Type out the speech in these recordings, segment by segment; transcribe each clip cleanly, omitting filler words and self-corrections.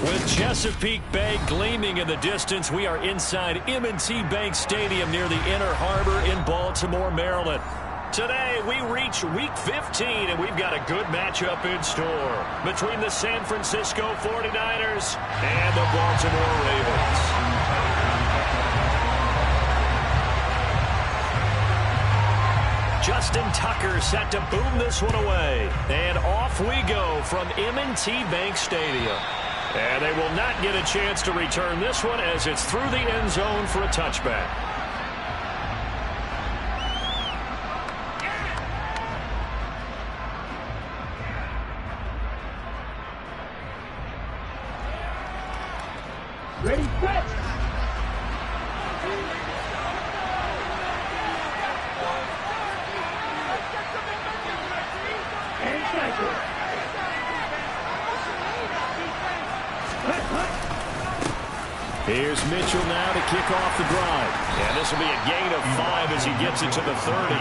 With Chesapeake Bay gleaming in the distance, we are inside M&T Bank Stadium near the Inner Harbor in Baltimore, Maryland. Today, we reach Week 15, and we've got a good matchup in store between the San Francisco 49ers and the Baltimore Ravens. Justin Tucker set to boom this one away. And off we go from M&T Bank Stadium. And they will not get a chance to return this one as it's through the end zone for a touchback. Ready, set! And cycle. Here's Mitchell now to kick off the drive. And this will be a gain of 5 as he gets it to the 30.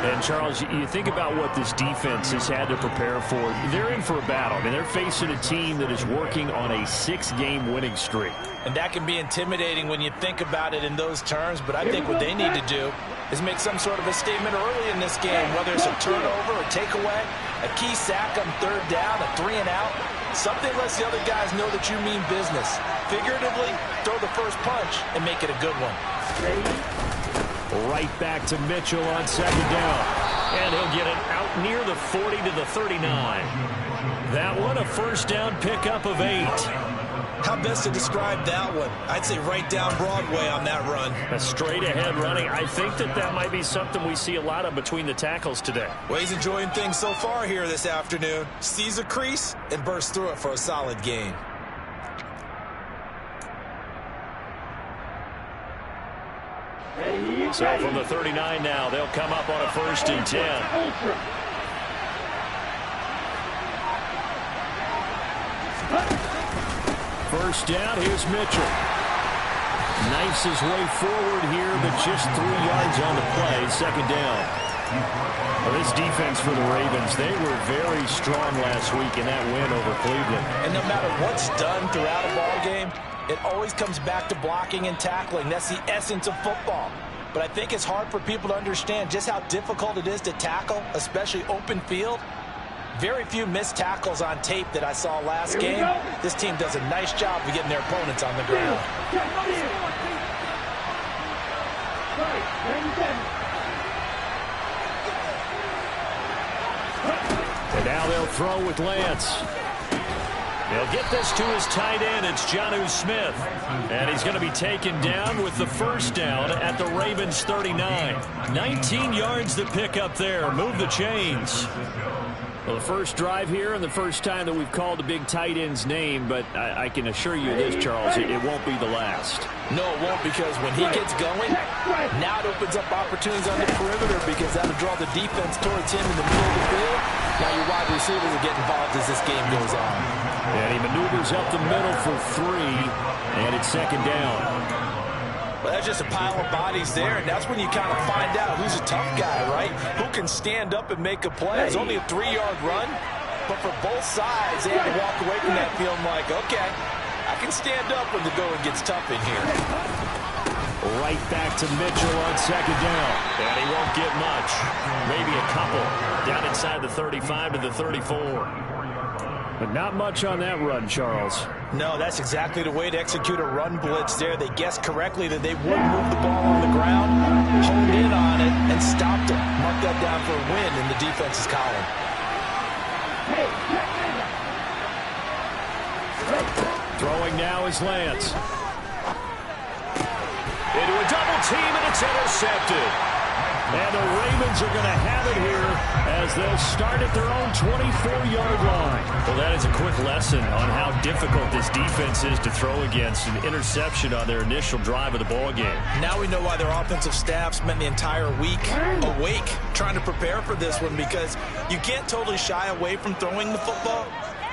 And, Charles, you think about what this defense has had to prepare for. They're in for a battle. I mean, they're facing a team that is working on a 6-game winning streak. And that can be intimidating when you think about it in those terms. But I think what they need to do is make some sort of a statement early in this game, whether it's a turnover, a takeaway, a key sack on third down, a 3-and-out. Something lets the other guys know that you mean business. Figuratively, throw the first punch and make it a good one. Right back to Mitchell on second down. And he'll get it out near the 40 to the 39. That one a first down pickup of 8. How best to describe that one? I'd say right down Broadway on that run. A straight ahead running. I think that might be something we see a lot of between the tackles today. Well, he's enjoying things so far here this afternoon. Sees a crease and bursts through it for a solid gain. So from the 39 now, they'll come up on a 1st and 10. First down, here's Mitchell. Knifes his way forward here, but just 3 yards on the play. Second down. Well, this defense for the Ravens, they were very strong last week in that win over Cleveland. And no matter what's done throughout a ball game, it always comes back to blocking and tackling. That's the essence of football. But I think it's hard for people to understand just how difficult it is to tackle, especially open field. Very few missed tackles on tape that I saw last game. This team does a nice job of getting their opponents on the ground. And now they'll throw with Lance. They'll get this to his tight end. It's Jonnu Smith. And he's going to be taken down with the first down at the Ravens 39. 19 yards to pick up there. Move the chains. Well, the first drive here and the first time that we've called the big tight end's name, but I can assure you this, Charles, it won't be the last. No, it won't, because when he gets going, now it opens up opportunities on the perimeter because that'll draw the defense towards him in the middle of the field. Now your wide receivers will get involved as this game goes on. And he maneuvers up the middle for 3, and it's second down. Well, that's just a pile of bodies there, and that's when you kind of find out who's a tough guy, right? Who can stand up and make a play. It's only a 3-yard run, but for both sides, they have to walk away from that feeling like, okay, I can stand up when the going gets tough in here. Right back to Mitchell on second down. And he won't get much. Maybe a couple. Down inside the 35 to the 34. But not much on that run, Charles. No, that's exactly the way to execute a run blitz there. They guessed correctly that they would move the ball on the ground, honed in on it, and stopped him. Mark that down for a win in the defense's column. Throwing now is Lance. Into a double team, and it's intercepted. And the Ravens are going to have it here as they'll start at their own 24-yard line. Well, that is a quick lesson on how difficult this defense is to throw against. An interception on their initial drive of the ball game. Now we know why their offensive staff spent the entire week awake trying to prepare for this one, because you can't totally shy away from throwing the football.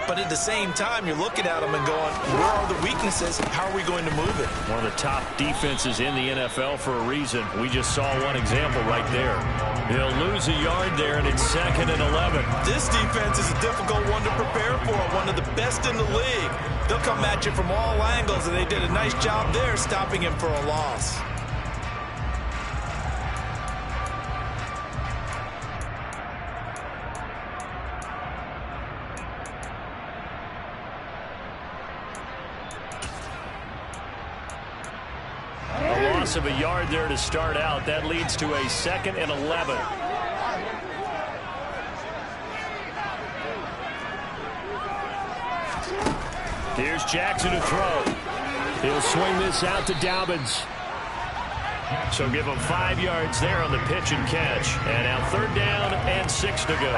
But at the same time, you're looking at them and going, where are the weaknesses? How are we going to move it? One of the top defenses in the NFL for a reason. We just saw one example right there. They'll lose a yard there, and it's 2nd and 11. This defense is a difficult one to prepare for, one of the best in the league. They'll come at you from all angles, and they did a nice job there stopping him for a loss. A loss of a yard there to start out. That leads to a 2nd and 11. Here's Jackson to throw. He'll swing this out to Dobbins. So give him 5 yards there on the pitch and catch. And now 3rd down and 6 to go.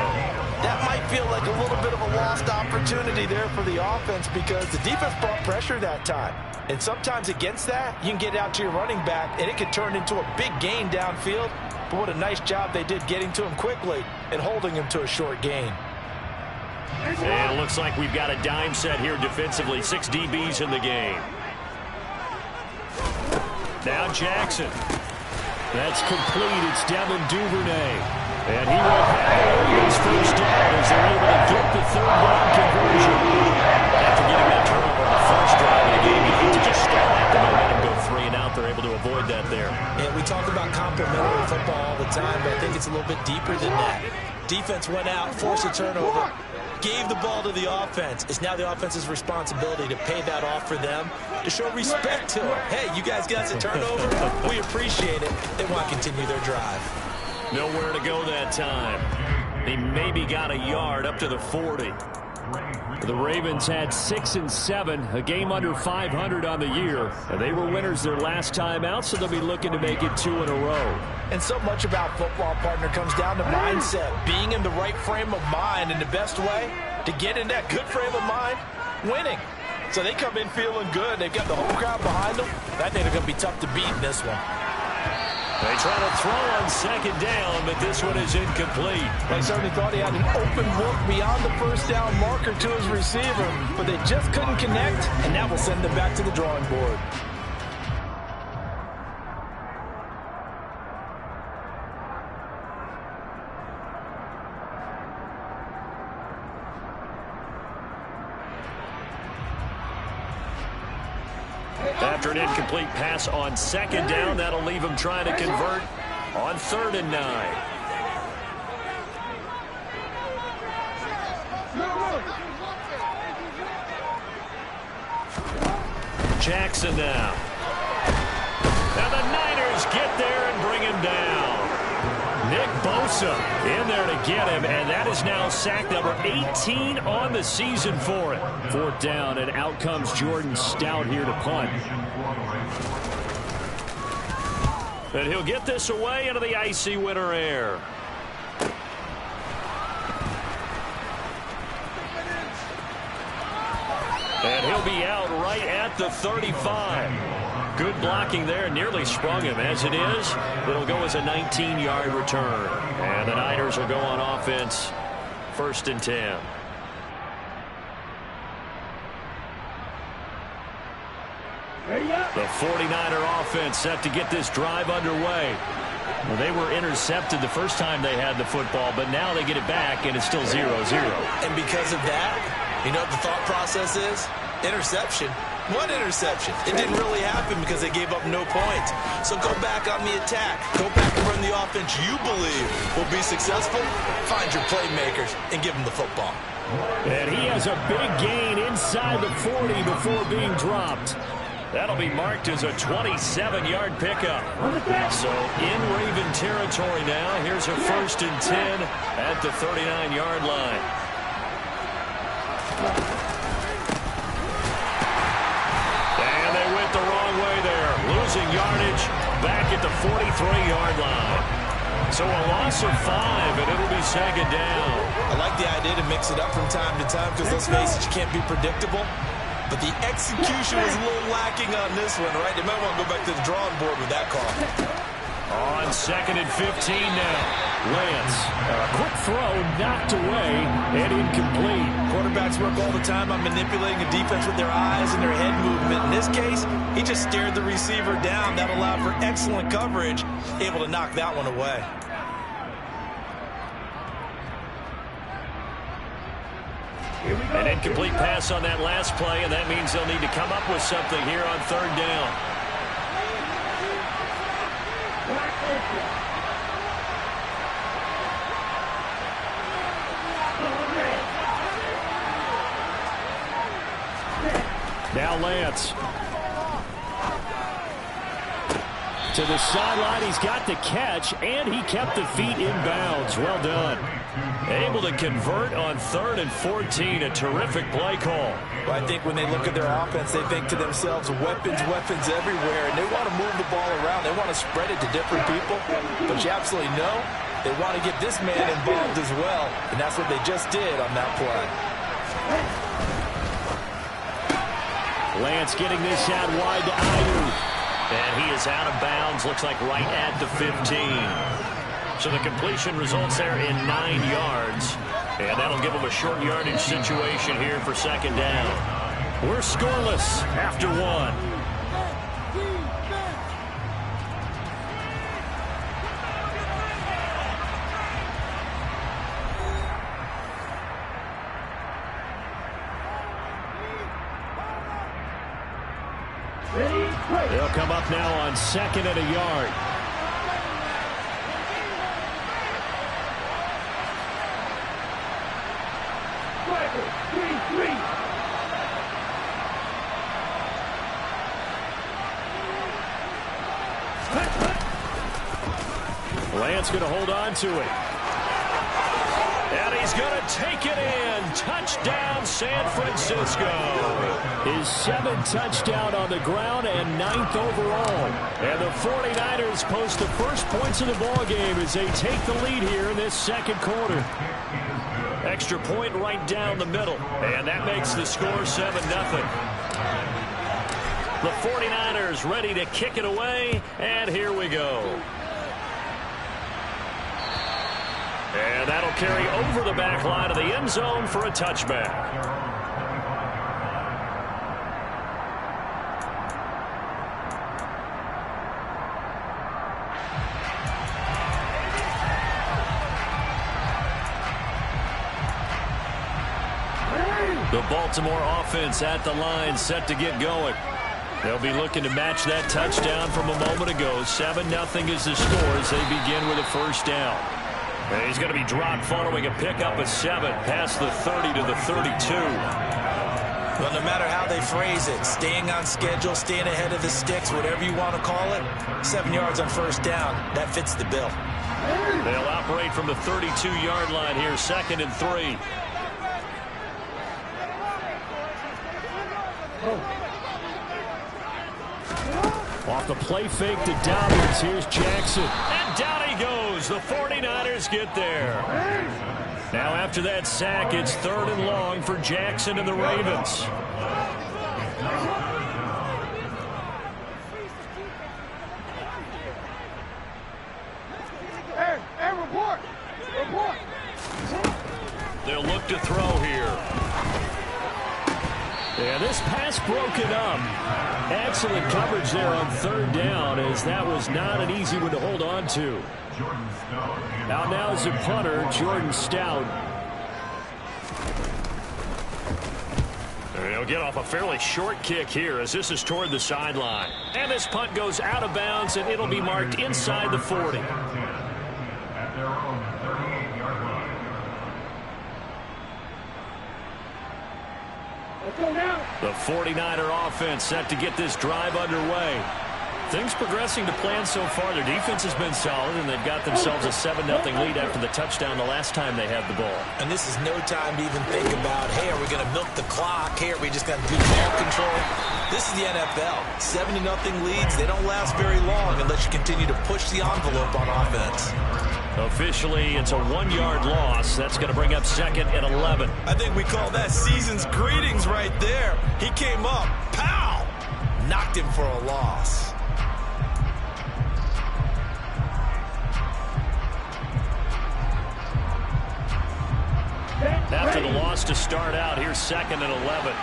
That might feel like a little bit of a lost opportunity there for the offense because the defense brought pressure that time. And sometimes against that, you can get out to your running back, and it can turn into a big gain downfield. But what a nice job they did getting to him quickly and holding him to a short gain. And it looks like we've got a dime set here defensively. 6 DBs in the game. Now Jackson. That's complete. It's Devin Duvernay. And he will have his first down as they're able to get the 3rd down conversion. After getting that turnover on the first drive of the game, you need to just stall at the momentum, go 3 and out. They're able to avoid that there. Yeah, we talk about complementary football all the time, but I think it's a little bit deeper than that. Defense went out, forced a turnover, gave the ball to the offense. It's now the offense's responsibility to pay that off for them, to show respect to them. Hey, you guys got a turnover? We appreciate it. They want to continue their drive. Nowhere to go that time. He maybe got a yard up to the 40. The Ravens had 6 and 7, a game under 500 on the year. And they were winners their last time out, so they'll be looking to make it 2 in a row. And so much about football, partner, comes down to mindset, being in the right frame of mind, and the best way to get in that good frame of mind, winning. So they come in feeling good. They've got the home crowd behind them. I think they're going to be tough to beat in this one. They try to throw on 2nd down, but this one is incomplete. They certainly thought he had an open look beyond the first down marker to his receiver, but they just couldn't connect, and that will send them back to the drawing board. After an incomplete pass on 2nd down, that'll leave him trying to convert on 3rd and 9. Jackson now. Now the Niners get there and bring him down. Nick Bosa in there to get him, and that is now sack number 18 on the season for it. 4th down, and out comes Jordan Stout here to punt. And he'll get this away into the icy winter air. And he'll be out right at the 35. Good blocking there, nearly sprung him. As it is, it'll go as a 19-yard return. And the Niners will go on offense, 1st and 10. The 49er offense set to get this drive underway. Well, they were intercepted the first time they had the football, but now they get it back, and it's still 0-0. And because of that, you know what the thought process is? Interception. What interception? It didn't really happen because they gave up no points. So go back on the attack. Go back and run the offense you believe will be successful. Find your playmakers and give them the football. And he has a big gain inside the 40 before being dropped. That'll be marked as a 27-yard pickup. So in Raven territory now. Here's a 1st and 10 at the 39-yard line. And they went the wrong way there. Losing yardage back at the 43-yard line. So a loss of 5, and it'll be 2nd down. I like the idea to mix it up from time to time because, let's face it, you can't be predictable. But the execution was a little lacking on this one, right? They might want to go back to the drawing board with that call. On 2nd and 15 now. Lance, a quick throw knocked away and incomplete. Quarterbacks work all the time on manipulating a defense with their eyes and their head movement. In this case, he just stared the receiver down. That allowed for excellent coverage, able to knock that one away. An incomplete pass on that last play, and that means they'll need to come up with something here on third down. Now Lance. To the sideline, he's got the catch, and he kept the feet in bounds. Well done. Able to convert on 3rd and 14. A terrific play call. Well, I think when they look at their offense, they think to themselves, weapons, weapons everywhere, and they want to move the ball around. They want to spread it to different people, but you absolutely know they want to get this man involved as well, and that's what they just did on that play. Lance getting this out wide to Ayuk. And he is out of bounds, looks like right at the 15. So the completion results there in 9 yards. And that'll give them a short yardage situation here for second down. We're scoreless after 1. They'll come up now on 2nd and a yard. Lance going to hold on to it. And he's going to take it in. Touchdown, San Francisco. His 7th touchdown on the ground and 9th overall. And the 49ers post the first points of the ballgame as they take the lead here in this second quarter. Extra point right down the middle. And that makes the score 7-0. The 49ers ready to kick it away. And here we go. And that'll carry over the back line of the end zone for a touchback. The Baltimore offense at the line, set to get going. They'll be looking to match that touchdown from a moment ago. 7-0 is the score as they begin with a first down. And he's going to be dropped following a pickup of 7 past the 30 to the 32. Well, no matter how they phrase it, staying on schedule, staying ahead of the sticks, whatever you want to call it, 7 yards on first down, that fits the bill. They'll operate from the 32-yard line here, 2nd and 3. Off the play fake to Dobbins. Here's Jackson. And down he goes. The 49ers get there. Now after that sack, it's 3rd and long for Jackson and the Ravens. Hey, report. They'll look to throw here. Yeah, this pass broken up. Excellent coverage there on 3rd down, as that was not an easy one to hold on to. Now is the punter, Jordan Stout. They'll get off a fairly short kick here as this is toward the sideline. And this punt goes out of bounds, and it'll be marked inside the 40. The 49er offense set to get this drive underway. Things progressing to plan so far. Their defense has been solid, and they've got themselves a 7-0 lead after the touchdown the last time they had the ball. And this is no time to even think about, hey, are we going to milk the clock? Hey, are we just going to do ball control? This is the NFL. 7-0 leads, they don't last very long unless you continue to push the envelope on offense. Officially, it's a 1-yard loss. That's going to bring up 2nd and 11. I think we call that season's greetings right there. He came up, pow! Knocked him for a loss. After the loss to start out, here's 2nd and 11.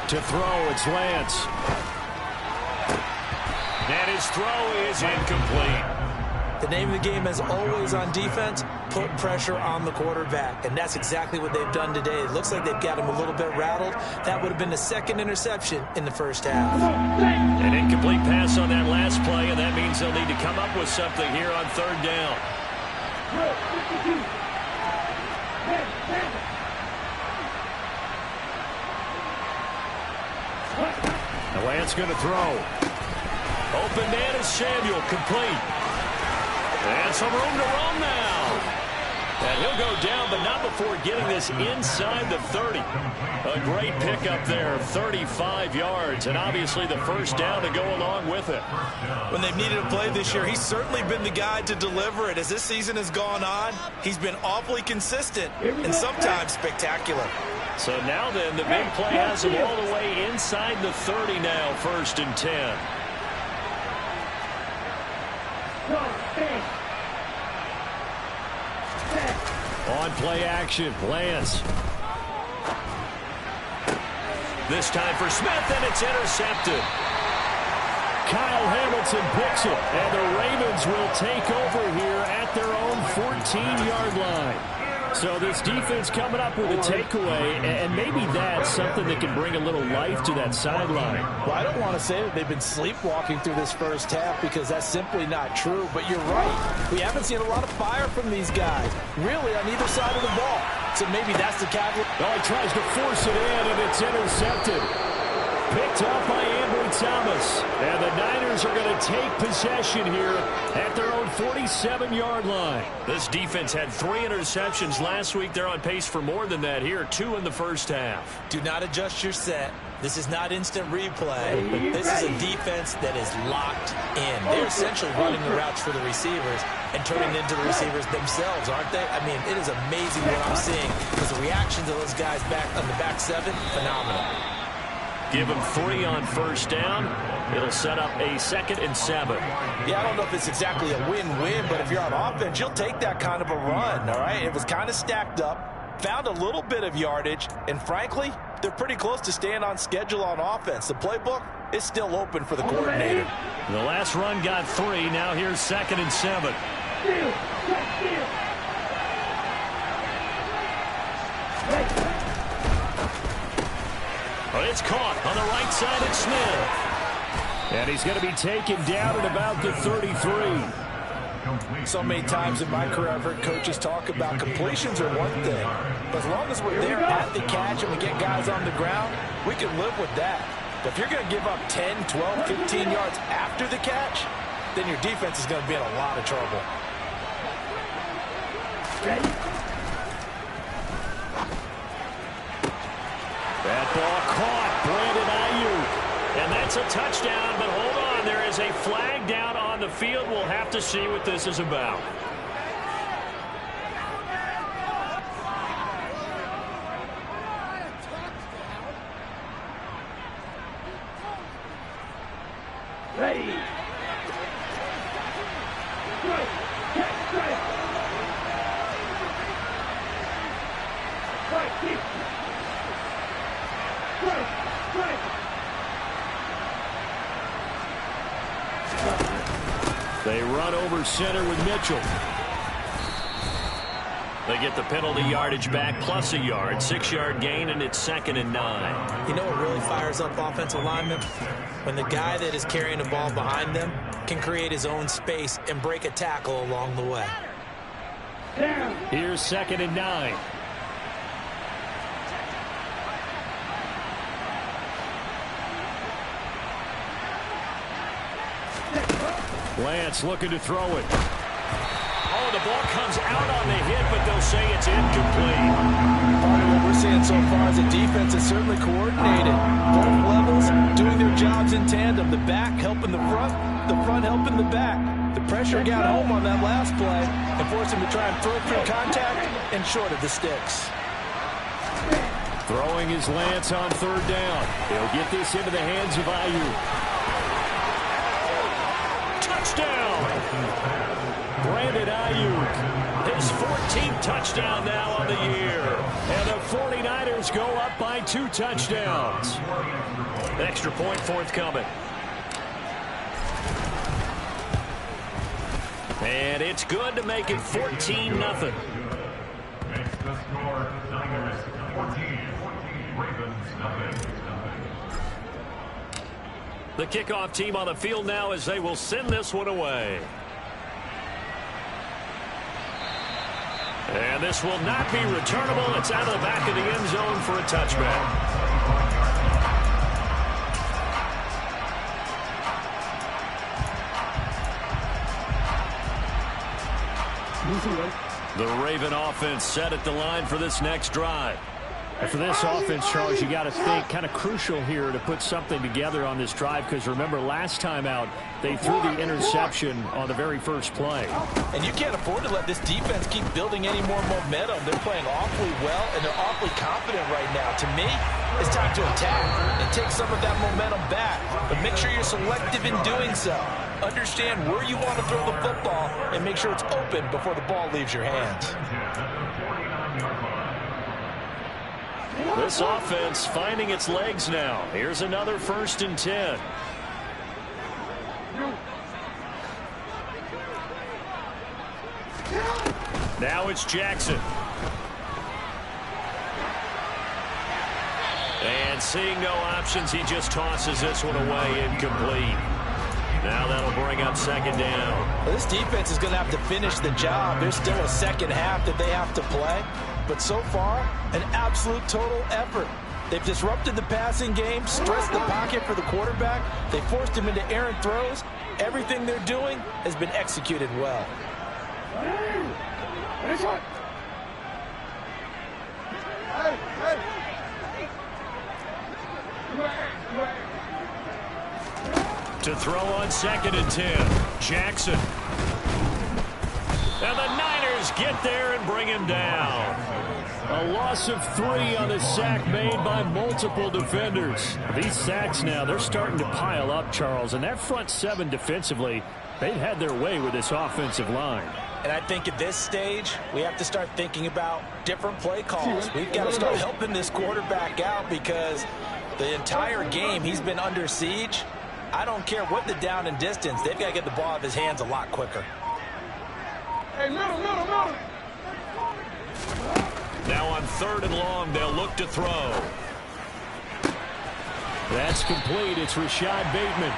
To throw, it's Lance. his throw is incomplete. The name of the game is always on defense, put pressure on the quarterback. And that's exactly what they've done today. It looks like they've got him a little bit rattled. That would have been the second interception in the first half. An incomplete pass on that last play, and that means they'll need to come up with something here on third down. The Lance going to throw. Open man is Samuel, complete. And some room to run now. And he'll go down, but not before getting this inside the 30. A great pickup there, 35 yards, and obviously the first down to go along with it. When they've needed a play this year, he's certainly been the guy to deliver it. As this season has gone on, he's been awfully consistent and sometimes spectacular. So now then, the big play has him all the way inside the 30 now, 1st and 10. On play action, Lance. This time for Smith, and it's intercepted. Kyle Hamilton picks it, and the Ravens will take over here at their own 14-yard line. So this defense coming up with a takeaway, and maybe that's something that can bring a little life to that sideline. Well, I don't want to say that they've been sleepwalking through this first half because that's simply not true, but you're right. We haven't seen a lot of fire from these guys, really, on either side of the ball. So maybe that's the catalyst. Oh, he tries to force it in, and it's intercepted. Picked up by Ambry Thomas. And the Niners are going to take possession here at their own 47-yard line. This defense had 3 interceptions last week. They're on pace for more than that here, 2 in the first half. Do not adjust your set. This is not instant replay. This is a defense that is locked in. They're essentially running the routes for the receivers and turning into the receivers themselves, aren't they? I mean, it is amazing what I'm seeing because the reactions of those guys back on the back 7, phenomenal. Give him 3 on first down. It'll set up a 2nd and 7. Yeah, I don't know if it's exactly a win-win, but if you're on offense, you'll take that kind of a run, all right? It was kind of stacked up, found a little bit of yardage, and frankly, they're pretty close to staying on schedule on offense. The playbook is still open for the coordinator. The last run got 3. Now here's 2nd and 7. But it's caught on the right side of Smith. And he's going to be taken down at about the 33. So many times in my career, I've heard coaches talk about completions are one thing. But as long as we're there at the catch and we get guys on the ground, we can live with that. But if you're going to give up 10, 12, 15 yards after the catch, then your defense is going to be in a lot of trouble. That ball caught, Brandon Ayuk. And that's a touchdown, but hold on, there is a flag down on the field. We'll have to see what this is about. Ready. Strike. Catch, strike. Strike, kick. Strike, strike. They run over center with Mitchell. They get the penalty yardage back plus a yard. 6-yard gain, and it's 2nd and 9. You know what really fires up offensive linemen? When the guy that is carrying the ball behind them can create his own space and break a tackle along the way. Here's 2nd and 9. Lance looking to throw it. Oh, the ball comes out on the hit, but they'll say it's incomplete. Part of what we're seeing so far is the defense is certainly coordinated. Both levels doing their jobs in tandem. The back helping the front helping the back. The pressure got home on that last play and forced him to try and throw through contact and short of the sticks. Throwing his Lance on 3rd down. He'll get this into the hands of Ayuk. Touchdown! Brandon Ayuk, his 14th touchdown now on the year. And the 49ers go up by 2 touchdowns. Extra point forthcoming. And it's good to make it 14-0. Makes the score Niners 14, Ravens nothing. The kickoff team on the field now as they will send this one away. And this will not be returnable. It's out of the back of the end zone for a touchback. The Raven offense set at the line for this next drive. And for this offense, Charles, you got to think kind of crucial here to put something together on this drive, because remember last time out they threw the interception on the very first play. And you can't afford to let this defense keep building any more momentum. They're playing awfully well, and they're awfully confident right now. To me, it's time to attack and take some of that momentum back. But make sure you're selective in doing so. Understand where you want to throw the football and make sure it's open before the ball leaves your hands. This offense finding its legs now. Here's another 1st and 10. Now it's Jackson. And seeing no options, he just tosses this one away incomplete. Now that'll bring up 2nd down. Well, this defense is going to have to finish the job. There's still a second half that they have to play. But so far, an absolute total effort. They've disrupted the passing game, stressed the pocket for the quarterback. They forced him into errant throws. Everything they're doing has been executed well. To throw on 2nd and 10. Jackson. And the Niners get there and bring him down. A loss of 3 on the sack made by multiple defenders. These sacks now, they're starting to pile up, Charles. And that front 7 defensively, they've had their way with this offensive line. And I think at this stage, we have to start thinking about different play calls. We've got to start helping this quarterback out because the entire game he's been under siege. I don't care what the down and distance. They've got to get the ball out of his hands a lot quicker. Hey, middle. Now on 3rd and long, they'll look to throw. That's complete. It's Rashad Bateman.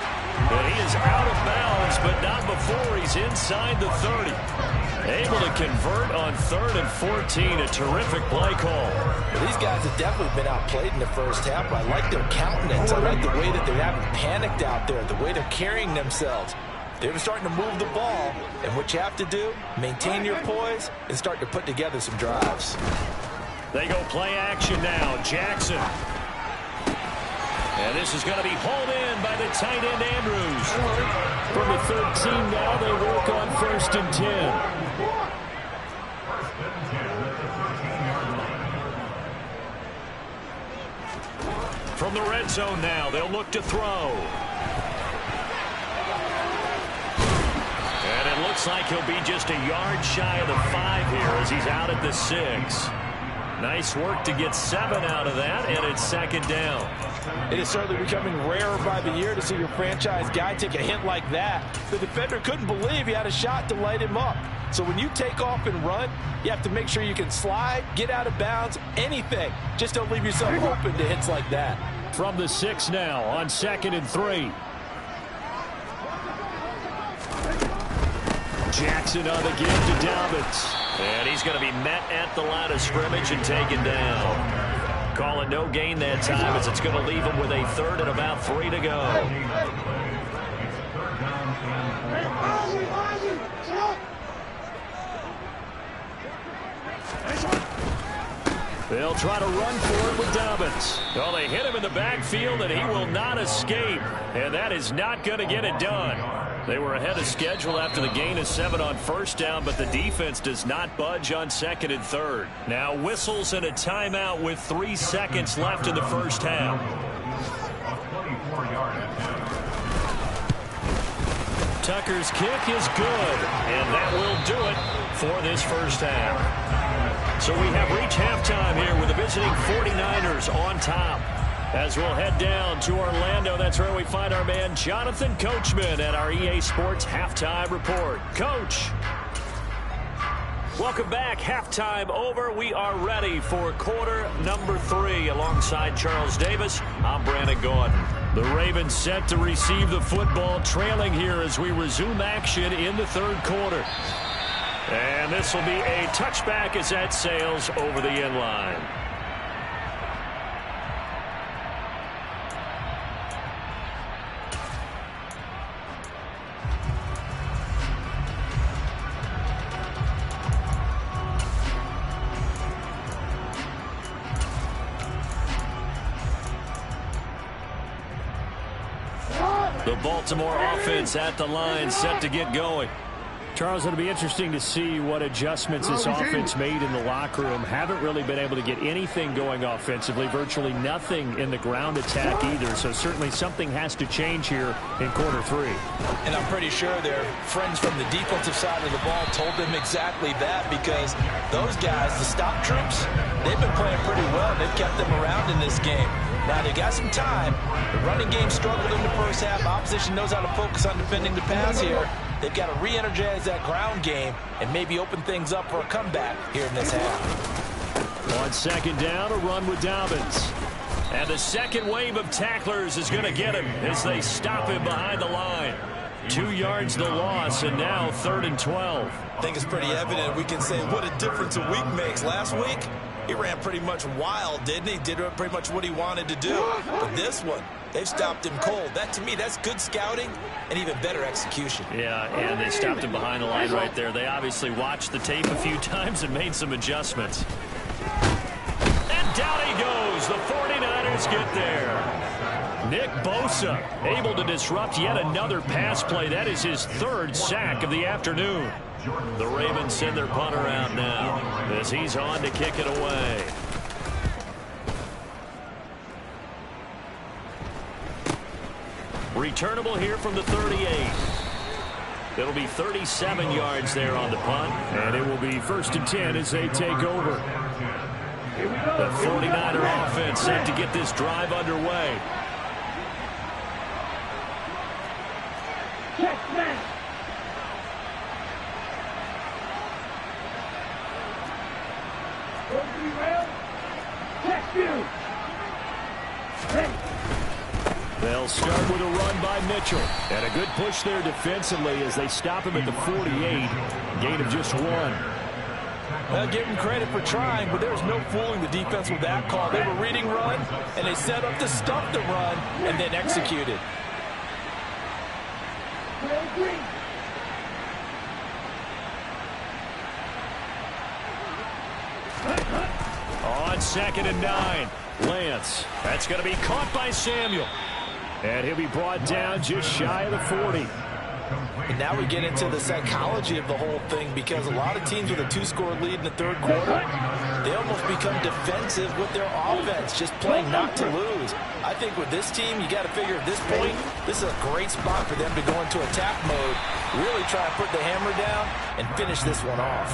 And he is out of bounds, but not before he's inside the 30. Able to convert on 3rd and 14. A terrific play call. Well, these guys have definitely been outplayed in the first half, but I like their countenance. I like the way that they haven't panicked out there, the way they're carrying themselves. They're starting to move the ball, and what you have to do, maintain your poise and start to put together some drives. They go play action now. Jackson. And this is going to be hauled in by the tight end, Andrews. From the 13 now, they work on 1st and 10. From the red zone now, they'll look to throw. And it looks like he'll be just a yard shy of the 5 here as he's out at the 6. Nice work to get 7 out of that, and it's 2nd down. It is certainly becoming rarer by the year to see your franchise guy take a hit like that. The defender couldn't believe he had a shot to light him up. So when you take off and run, you have to make sure you can slide, get out of bounds, anything. Just don't leave yourself open to hits like that. From the 6 now on 2nd and 3. Jackson on the give to Dobbins. And he's going to be met at the line of scrimmage and taken down. Calling no gain that time as it's going to leave him with a 3rd and about 3 to go. They'll try to run for it with Dobbins. Well, they hit him in the backfield, and he will not escape. And that is not going to get it done. They were ahead of schedule after the gain of 7 on 1st down, but the defense does not budge on 2nd and 3rd. Now whistles and a timeout with 3 seconds left in the first half. Tucker's kick is good, and that will do it for this first half. So we have reached halftime here with the visiting 49ers on top. As we'll head down to Orlando, that's where we find our man Jonathan Coachman at our EA Sports Halftime Report. Coach. Welcome back. Halftime over. We are ready for quarter number 3. Alongside Charles Davis, I'm Brandon Gordon. The Ravens set to receive the football, trailing here as we resume action in the third quarter. And this will be a touchback as that sails over the end line. The Baltimore offense at the line, set to get going. Charles, it'll be interesting to see what adjustments this offense made in the locker room. Haven't really been able to get anything going offensively, virtually nothing in the ground attack either. So certainly something has to change here in quarter 3. And I'm pretty sure their friends from the defensive side of the ball told them exactly that, because those guys, the stop troops, they've been playing pretty well. They've kept them around in this game. Now, they got some time. The running game struggled in the first half. Opposition knows how to focus on defending the pass here. They've got to re-energize that ground game and maybe open things up for a comeback here in this half. On second down, a run with Dobbins. And the second wave of tacklers is going to get him as they stop him behind the line. 2 yards the loss, and now 3rd and 12. I think it's pretty evident. We can say what a difference a week makes. Last week, he ran pretty much wild, didn't he? Did pretty much what he wanted to do. But this one, they've stopped him cold. That, to me, that's good scouting and even better execution. Yeah, and they stopped him behind the line right there. They obviously watched the tape a few times and made some adjustments. And down he goes. The 49ers get there. Nick Bosa able to disrupt yet another pass play. That is his 3rd sack of the afternoon. The Ravens send their punter out now as he's on to kick it away. Returnable here from the 38. It'll be 37 yards there on the punt. And it will be 1st and 10 as they take over. The 49er offense set to get this drive underway. They'll start with a run by Mitchell. And a good push there defensively as they stop him at the 48. Gain of just 1. Well, give them credit for trying, but there's no fooling the defense with that call. They were reading run, and they set up to stop the run and then executed. On 2nd and 9. Lance. That's going to be caught by Samuel. And he'll be brought down just shy of the 40. And now we get into the psychology of the whole thing, because a lot of teams with a 2-score lead in the third quarter, they almost become defensive with their offense, just playing not to lose. I think with this team, you got to figure at this point, this is a great spot for them to go into attack mode, really try to put the hammer down and finish this one off.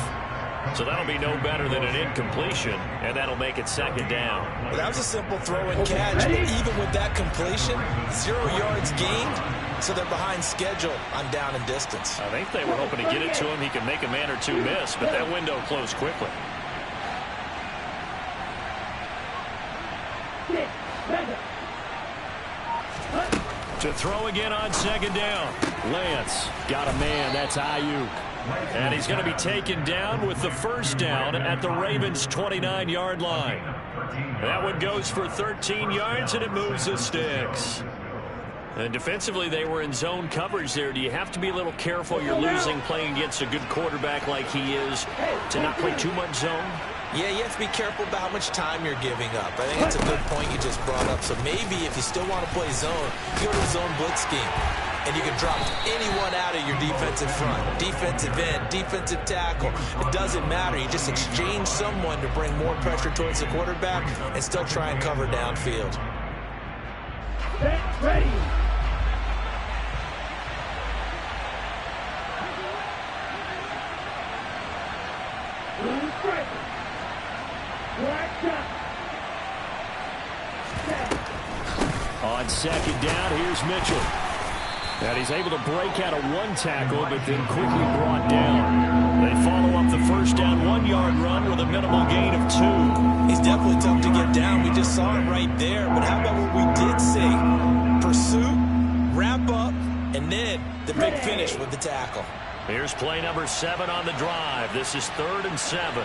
So that'll be no better than an incompletion, and that'll make it 2nd down. Well, that was a simple throw and catch, but even with that completion, 0 yards gained, so they're behind schedule on down and distance. I think they were hoping to get it to him. He could make a man or two miss, but that window closed quickly. To throw again on 2nd down. Lance got a man. That's Ayuk. And he's going to be taken down with the 1st down at the Ravens' 29-yard line. That one goes for 13 yards, and it moves the sticks. And defensively, they were in zone coverage there. Do you have to be a little careful? You're losing playing against a good quarterback like he is to not play too much zone? Yeah, you have to be careful about how much time you're giving up. I think that's a good point you just brought up. So maybe if you still want to play zone, you go to a zone blitz scheme. And you can drop anyone out of your defensive front. Defensive end, defensive tackle. It doesn't matter. You just exchange someone to bring more pressure towards the quarterback and still try and cover downfield. Ready. On second down, here's Mitchell. And he's able to break out of one tackle, but then quickly brought down. They follow up the first down 1-yard run with a minimal gain of 2. He's definitely tough to get down. We just saw it right there. But how about what we did see? Pursuit, wrap up, and then the big finish with the tackle. Here's play number 7 on the drive. This is 3rd and 7.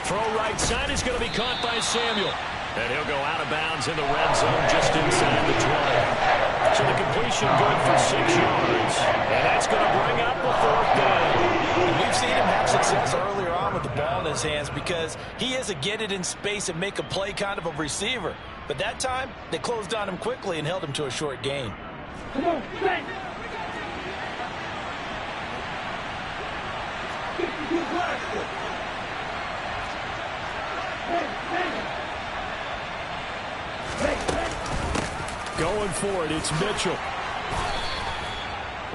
Throw right side is going to be caught by Samuel. And he'll go out of bounds in the red zone just inside the 20. So the completion good for 6 yards. And that's going to bring up the 4th down. And we've seen him have success earlier on with the ball in his hands because he is a get it in space and make a play kind of a receiver. But that time, they closed on him quickly and held him to a short gain. Come on, bang! 52 blast. Going for it, it's Mitchell.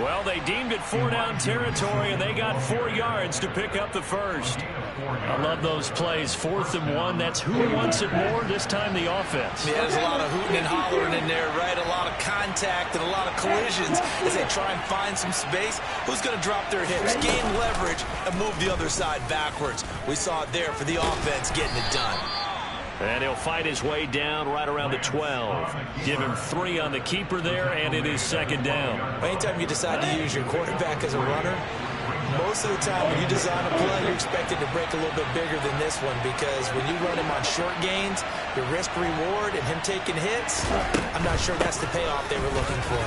Well, they deemed it 4-down territory, and they got 4 yards to pick up the first. I love those plays. 4th and 1. That's who wants it more, this time the offense. Yeah, there's a lot of hooting and hollering in there, right? A lot of contact and a lot of collisions as they try and find some space. Who's going to drop their hips, gain leverage, and move the other side backwards? We saw it there for the offense getting it done. And he'll fight his way down right around the 12. Give him 3 on the keeper there, and it is 2nd down. Anytime you decide to use your quarterback as a runner, most of the time when you design a play, you're expected to break a little bit bigger than this one because when you run him on short gains, your risk-reward and him taking hits, I'm not sure that's the payoff they were looking for.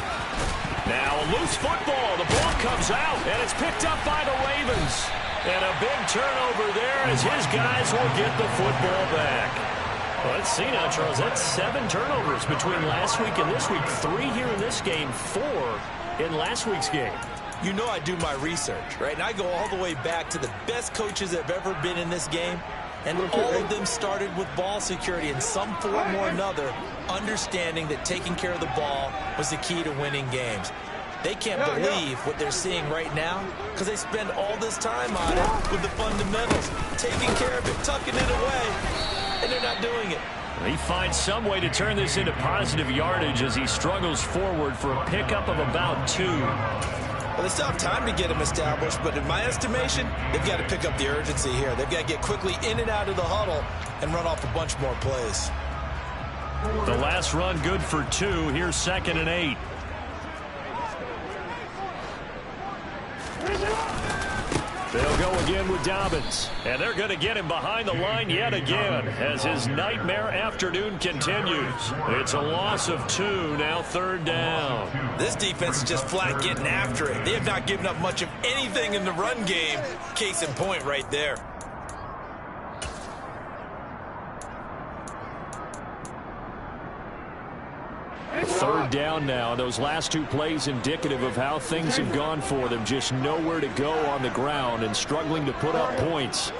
Now a loose football. The ball comes out, and it's picked up by the Ravens. And a big turnover there as his guys will get the football back. Well, let's see now, Charles. That's 7 turnovers between last week and this week. 3 here in this game, 4 in last week's game. You know I do my research, right? And I go all the way back to the best coaches that have ever been in this game. And all of them started with ball security in some form or another, understanding that taking care of the ball was the key to winning games. They can't believe what they're seeing right now because they spend all this time on it with the fundamentals, taking care of it, tucking it away, and they're not doing it. He finds some way to turn this into positive yardage as he struggles forward for a pickup of about 2. Well, they still have time to get him established, but in my estimation, they've got to pick up the urgency here. They've got to get quickly in and out of the huddle and run off a bunch more plays. The last run good for 2. Here's 2nd and 8. They'll go again with Dobbins. And they're going to get him behind the line yet again as his nightmare afternoon continues. It's a loss of 2, now 3rd down. This defense is just flat getting after it. They have not given up much of anything in the run game. Case in point right there. Third down now. Those last 2 plays indicative of how things have gone for them. Just nowhere to go on the ground and struggling to put up points.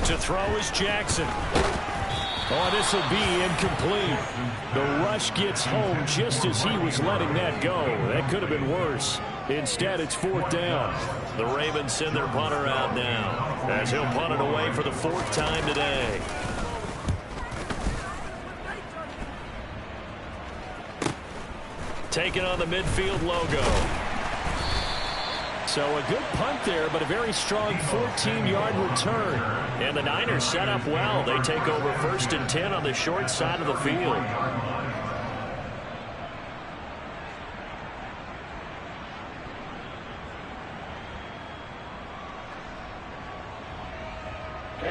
To throw is Jackson. Oh, this will be incomplete. The rush gets home just as he was letting that go. That could have been worse. Instead, it's 4th down. The Ravens send their punter out now as he'll punt it away for the 4th time today. Taking on the midfield logo. So a good punt there, but a very strong 14-yard return. And the Niners set up well. They take over 1st and 10 on the short side of the field.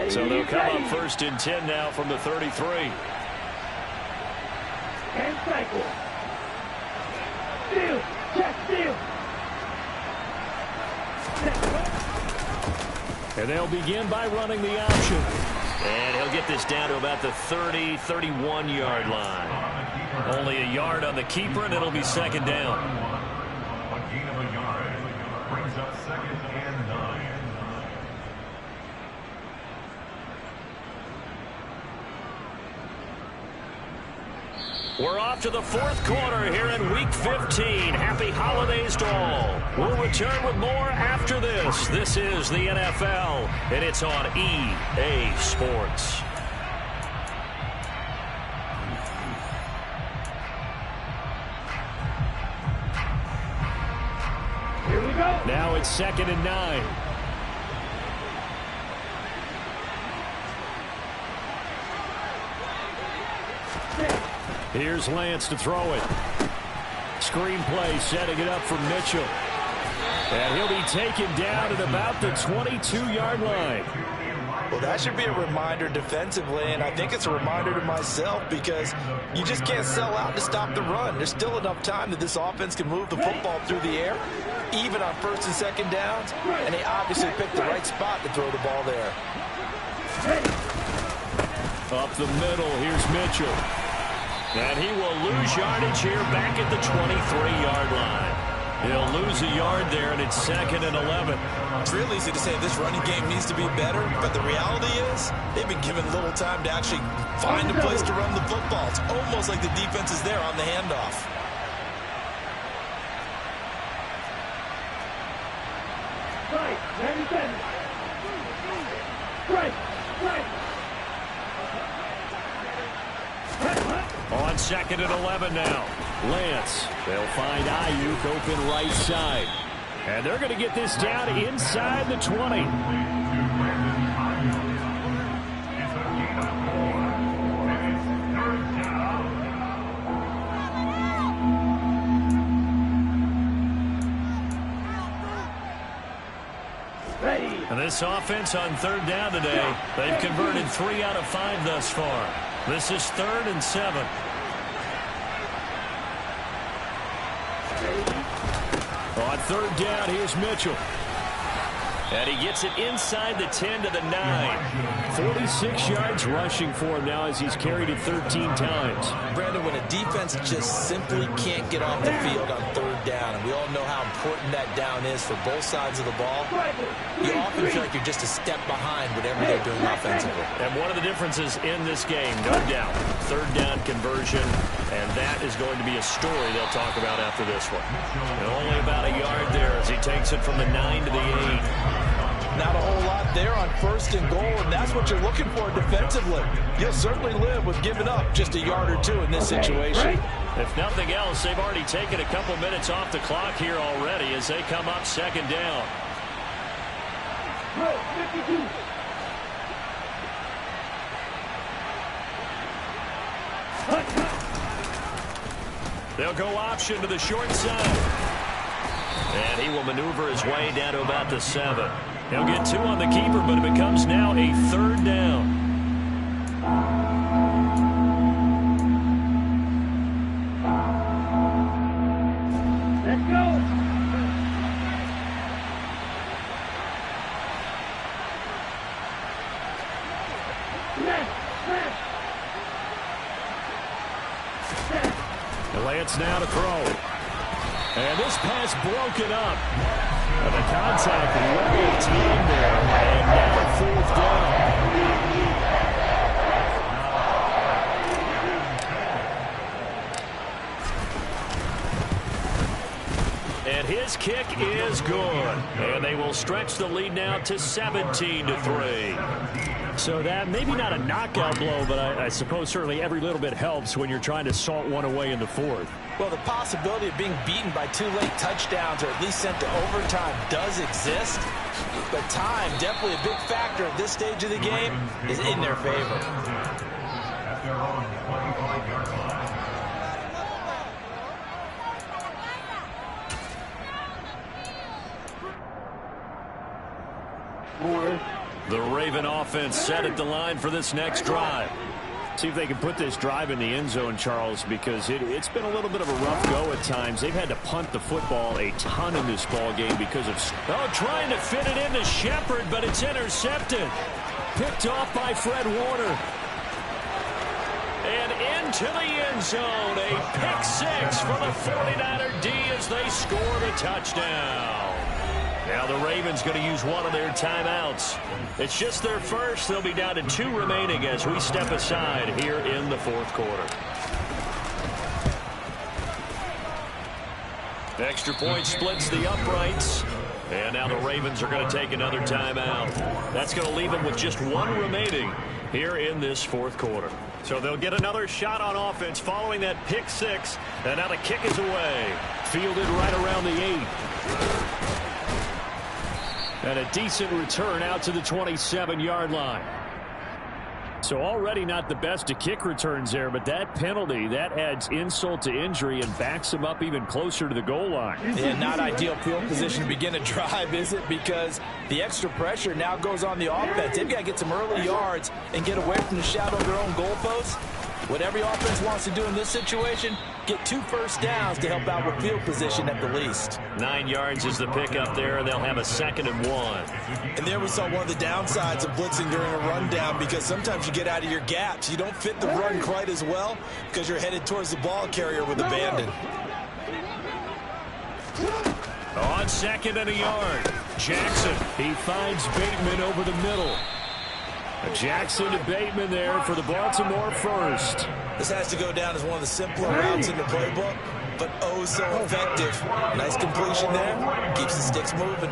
So they'll come up 1st and 10 now from the 33. And cycle. Steal. Check steal. And they'll begin by running the option. And he'll get this down to about the 30, 31-yard line. Only a yard on the keeper, and it'll be 2nd down. A gain of a yard brings up 2nd and 9. We're off to the fourth quarter here in Week 15. Happy holidays to all. We'll return with more after this. This is the NFL, and it's on EA Sports. Here we go. Now it's 2nd and 9. Here's Lance to throw it. Screen play setting it up for Mitchell. And he'll be taken down at about the 22-yard line. Well, that should be a reminder defensively, and I think it's a reminder to myself because you just can't sell out to stop the run. There's still enough time that this offense can move the football through the air, even on 1st and 2nd downs, and they obviously picked the right spot to throw the ball there. Up the middle, here's Mitchell. And he will lose yardage here back at the 23-yard line. He'll lose a yard there, and it's 2nd and 11. It's real easy to say this running game needs to be better, but the reality is they've been given little time to actually find a place to run the football. It's almost like the defense is there on the handoff. Right, 97. Right, right. On 2nd and 11 now. Lance. They'll find Ayuk open right side. And they're going to get this down inside the 20. Ready. And this offense on 3rd down today, they've converted 3 out of 5 thus far. This is 3rd and 7. On 3rd down, here's Mitchell. And he gets it inside the 10 to the 9. 46 yards rushing for him now as he's carried it 13 times. Brandon, when a defense just simply can't get off the field on 3rd down, and we all know how important that down is for both sides of the ball, you often feel like you're just a step behind whatever they're doing offensively. And one of the differences in this game, no doubt, 3rd down conversion, and that is going to be a story they'll talk about after this one. And only about a yard there as he takes it from the 9 to the 8. Not a whole lot there on 1st and goal, and that's what you're looking for defensively. You'll certainly live with giving up just a yard or 2 in this situation. If nothing else, they've already taken a couple minutes off the clock here already as they come up 2nd down. 52. They'll go option to the short side. And he will maneuver his way down to about the 7. He'll get 2 on the keeper, but it becomes now a 3rd down. Let's go. Lance now to throw. And this pass broken up. And the contact way timed there. And now 4th down. And his kick is good. And they will stretch the lead now to 17-3. So that maybe not a knockout blow, but I suppose certainly every little bit helps when you're trying to salt one away in the 4th. Well, the possibility of being beaten by 2 late touchdowns or at least sent to overtime does exist. But time, definitely a big factor at this stage of the game, is in their favor. At their own 25-yard line. The Raven offense set at the line for this next drive. See if they can put this drive in the end zone, Charles, because it's been a little bit of a rough go at times. They've had to punt the football a ton in this ball game because of... Oh, trying to fit it into Shepard, but it's intercepted. Picked off by Fred Warner. And into the end zone. A pick 6 for the 49er D as they score the touchdown. Now the Ravens going to use one of their timeouts. It's just their first. They'll be down to 2 remaining as we step aside here in the 4th quarter. Extra point splits the uprights. And now the Ravens are going to take another timeout. That's going to leave them with just one remaining here in this fourth quarter. So they'll get another shot on offense following that pick six. And now the kick is away. Fielded right around the 8. And a decent return out to the 27-yard line. So already not the best of kick returns there, but that penalty, that adds insult to injury and backs him up even closer to the goal line. Yeah, not ideal field position to begin a drive, is it? Because the extra pressure now goes on the offense. They've got to get some early yards and get away from the shadow of their own goalposts. What every offense wants to do in this situation, get 2 first downs to help out with field position at the least. 9 yards is the pickup there, and they'll have a 2nd and 1. And there we saw one of the downsides of blitzing during a rundown, because sometimes you get out of your gaps. You don't fit the run quite as well because you're headed towards the ball carrier with abandon. On 2nd and a yard, Jackson. He finds Bateman over the middle. Jackson to Bateman there for the Baltimore first. This has to go down as one of the simpler routes in the playbook, but oh so effective. Nice completion there. Keeps the sticks moving.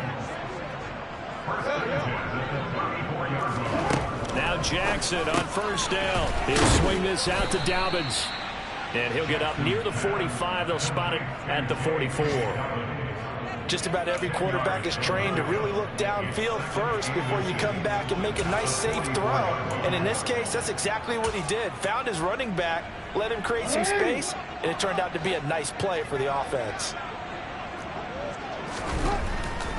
Now Jackson on first down. He'll swing this out to Dobbins. And he'll get up near the 45. They'll spot it at the 44. Just about every quarterback is trained to really look downfield first before you come back and make a nice, safe throw. And in this case, that's exactly what he did. Found his running back, let him create some space, and it turned out to be a nice play for the offense.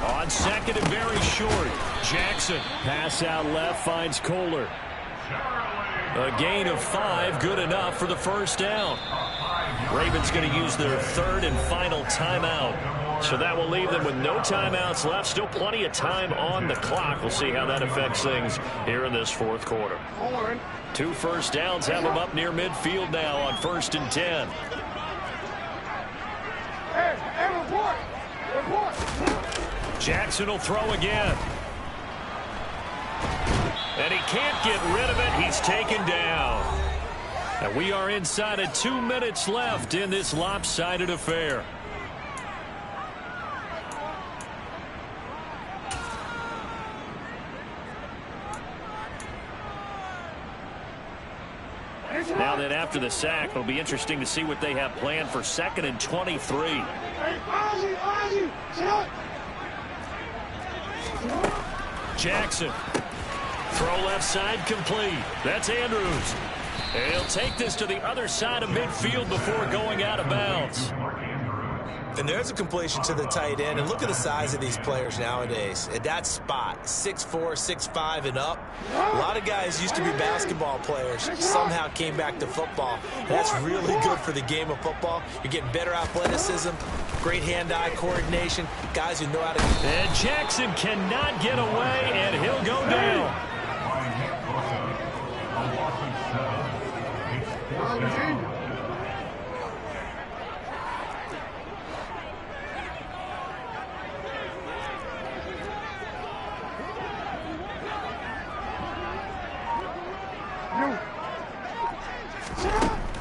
On 2nd and very short, Jackson. Pass out left, finds Kohler. A gain of 5, good enough for the first down. Ravens going to use their 3rd and final timeout. So that will leave them with no timeouts left. Still plenty of time on the clock. We'll see how that affects things here in this fourth quarter. 2 first downs have them up near midfield now on 1st and 10. Jackson will throw again. And he can't get rid of it. He's taken down. And we are inside of 2 minutes left in this lopsided affair. Now then, after the sack, it'll be interesting to see what they have planned for 2nd and 23. Jackson. Throw left side complete. That's Andrews. And he'll take this to the other side of midfield before going out of bounds. And there's a completion to the tight end. And look at the size of these players nowadays. At that spot, 6'4", 6'5", and up. A lot of guys used to be basketball players. Somehow came back to football. And that's really good for the game of football. You're getting better athleticism, great hand-eye coordination, guys who know how to... And Jackson cannot get away, and he'll go down.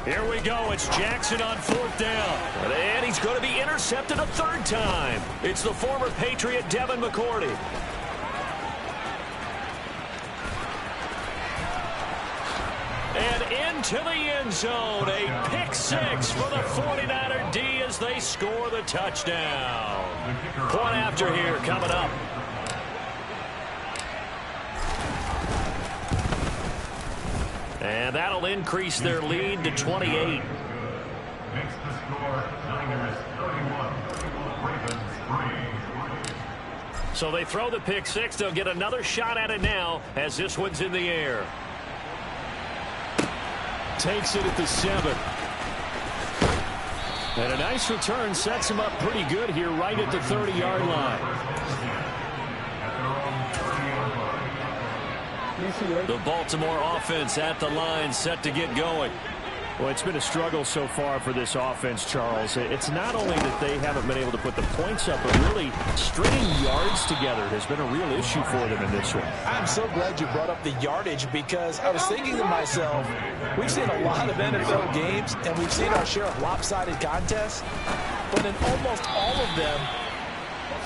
Here we go. It's Jackson on 4th down. And he's going to be intercepted a 3rd time. It's the former Patriot Devin McCourty. And into the end zone. A pick 6 for the 49er D as they score the touchdown. Point after here coming up. And that'll increase their lead to 28. Makes the score Niners 31, Ravens 3. So they throw the pick 6. They'll get another shot at it now as this one's in the air. Takes it at the 7. And a nice return sets him up pretty good here right at the 30-yard line. The Baltimore offense at the line set to get going. Well, it's been a struggle so far for this offense, Charles. It's not only that they haven't been able to put the points up, but really stringing yards together has been a real issue for them in this one. I'm so glad you brought up the yardage, because I was thinking to myself, we've seen a lot of NFL games, and we've seen our share of lopsided contests, but in almost all of them,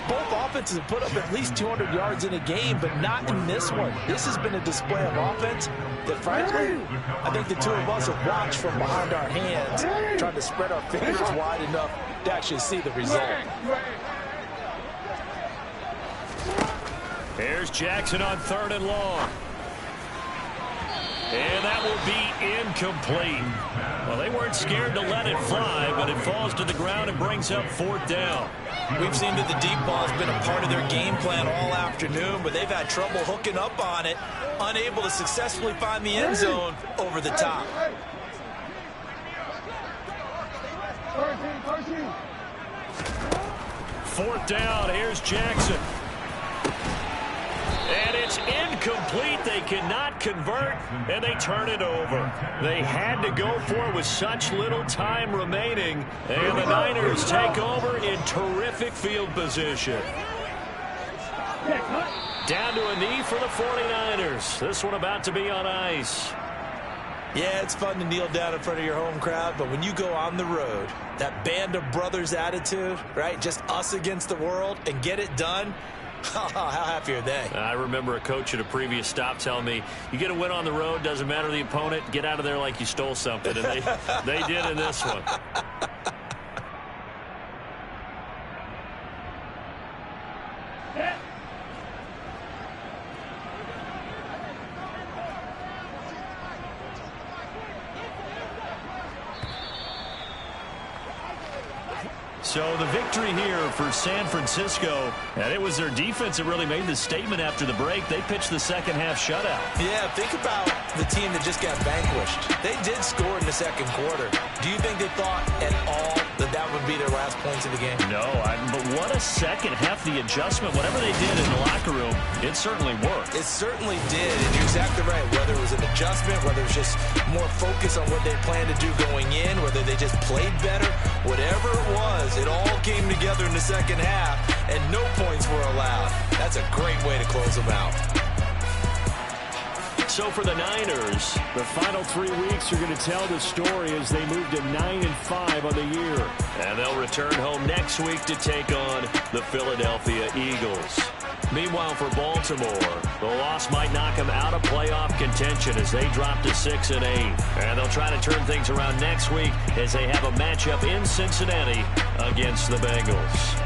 both offenses have put up at least 200 yards in a game, but not in this one. This has been a display of offense that, frankly, I think the two of us have watched from behind our hands, trying to spread our fingers wide enough to actually see the result. Here's Jackson on 3rd and long. And that will be incomplete. Well, they weren't scared to let it fly, but it falls to the ground and brings up 4th down. We've seen that the deep ball has been a part of their game plan all afternoon, but they've had trouble hooking up on it, unable to successfully find the end zone over the top. Fourth down, here's Jackson. And it's incomplete. They cannot convert, and they turn it over. They had to go for it with such little time remaining, and the Niners take over in terrific field position. Down to a knee for the 49ers. This one about to be on ice. Yeah, it's fun to kneel down in front of your home crowd, but when you go on the road, that band of brothers attitude, right, just us against the world, and get it done, how happy are they? I remember a coach at a previous stop telling me, you get a win on the road, doesn't matter the opponent, get out of there like you stole something. And they did in this one. So the victory here for San Francisco, and it was their defense that really made the statement after the break. They pitched the second half shutout. Yeah, think about the team that just got vanquished. They did score in the second quarter. Do you think they thought at all that that would be their last points of the game? No, but what a second half. The adjustment, whatever they did in the locker room, it certainly worked. It certainly did, and you're exactly right. Whether it was an adjustment, whether it was just more focus on what they planned to do going in, whether they just played better, whatever it was, it all came together in the second half, and no points were allowed. That's a great way to close them out. So for the Niners, the final 3 weeks are going to tell the story as they move to 9-5 on the year. And they'll return home next week to take on the Philadelphia Eagles. Meanwhile, for Baltimore, the loss might knock them out of playoff contention as they drop to 6-8. And they'll try to turn things around next week as they have a matchup in Cincinnati against the Bengals.